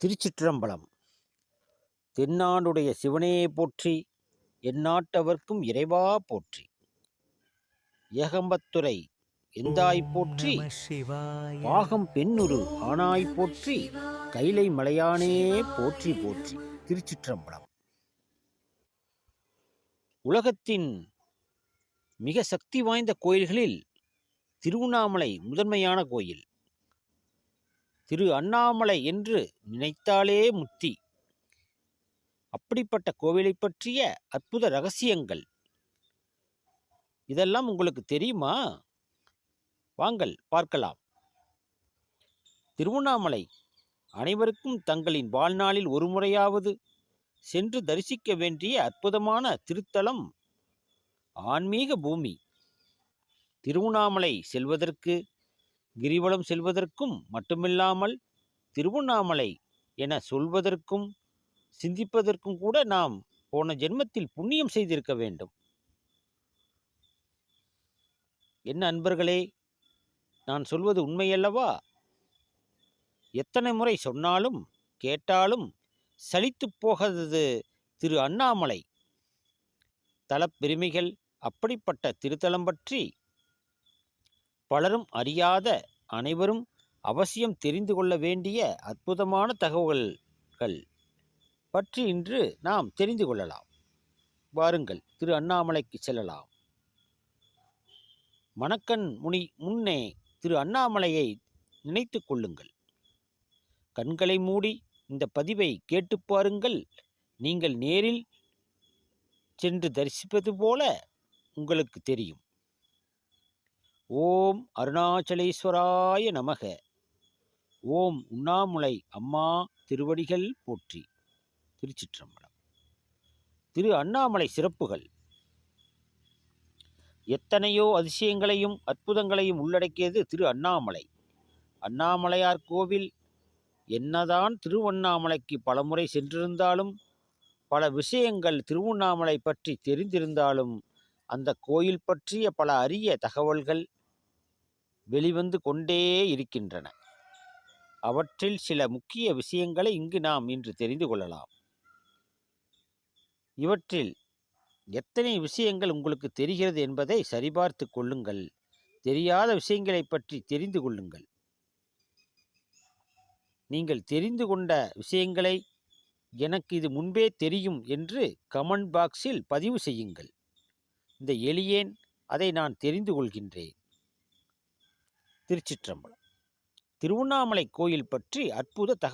திருச்சிற்றம்பலம். தென்னாடுடைய சிவனே போற்றி, எந்நாட்டவர்க்கும் இறைவா போற்றி. ஏகம்பத்துரை எந்தாய் போற்றி, நம சிவாய. பாகம் பெண்ணுரு ஆனாய் போற்றி, கைலை மலையானே போற்றி போற்றி. திருச்சிற்றம்பலம். உலகத்தின் மிக சக்தி வாய்ந்த கோயில்களில் திருவண்ணாமலை முதன்மையான கோயில். திரு அண்ணாமலை என்று நினைத்தாலே முத்தி. அப்படிப்பட்ட கோவிலை பற்றிய அற்புத ரகசியங்கள் இதெல்லாம் உங்களுக்கு தெரியுமா? வாங்கள் பார்க்கலாம். திருவண்ணாமலை அனைவருக்கும் தங்களின் வாழ்நாளில் ஒரு முறையாவது சென்று தரிசிக்க வேண்டிய அற்புதமான திருத்தலம், ஆன்மீக பூமி. திருவண்ணாமலை செல்வதற்கு, கிரிவலம் செல்வதற்கும் மட்டுமில்லாமல் திருவண்ணாமலை என சொல்வதற்கும் சிந்திப்பதற்கும் கூட நாம் போன ஜென்மத்தில் புண்ணியம் செய்திருக்க வேண்டும். என்ன அன்பர்களே, நான் சொல்வது உண்மையல்லவா? எத்தனை முறை சொன்னாலும் கேட்டாலும் சலித்து போகாதது திரு அண்ணாமலை தலப்பெருமைகள். அப்படிப்பட்ட திருத்தலம் பற்றி பலரும் அறியாத, அனைவரும் அவசியம் தெரிந்து கொள்ள வேண்டிய அற்புதமான தகவல்கள் பற்றி இன்று நாம் தெரிந்து கொள்ளலாம். வாருங்கள், திரு அண்ணாமலைக்கு செல்லலாம். மணக்கண் முன்னே திரு அண்ணாமலையை நினைத்து கொள்ளுங்கள். கண்களை மூடி இந்த பதிவை கேட்டு பாருங்கள். நீங்கள் நேரில் சென்று தரிசிப்பது போல உங்களுக்கு தெரியும். ஓம் அருணாச்சலேஸ்வராய நமக. ஓம் உண்ணாமுலை அம்மா திருவடிகள் போற்றி. திருச்சிற்றம்பலம். திரு அண்ணாமலை சிறப்புகள் எத்தனையோ அதிசயங்களையும் அற்புதங்களையும் உள்ளடக்கியது திரு அண்ணாமலை. அண்ணாமலையார் கோவில் என்னதான் திருவண்ணாமலைக்கு பலமுறை சென்றிருந்தாலும், பல விஷயங்கள் திருவண்ணாமலை பற்றி தெரிந்திருந்தாலும், அந்த கோயில் பற்றிய பல அரிய தகவல்கள் வெளிவந்து கொண்டே இருக்கின்றன. அவற்றில் சில முக்கிய விஷயங்களை இங்கு நாம் இன்று தெரிந்து கொள்ளலாம். இவற்றில் எத்தனை விஷயங்கள் உங்களுக்கு தெரிகிறது என்பதை சரிபார்த்து கொள்ளுங்கள். தெரியாத விஷயங்களை பற்றி தெரிந்து கொள்ளுங்கள். நீங்கள் தெரிந்து கொண்ட விஷயங்களை எனக்கு இது முன்பே தெரியும் என்று கமெண்ட் பாக்ஸில் பதிவு செய்யுங்கள். இந்த எளியேன் அதை நான் தெரிந்து கொள்கின்றேன். திருச்சிற்றம்பலம். திருவண்ணாமலை கோயில் பற்றி அற்புத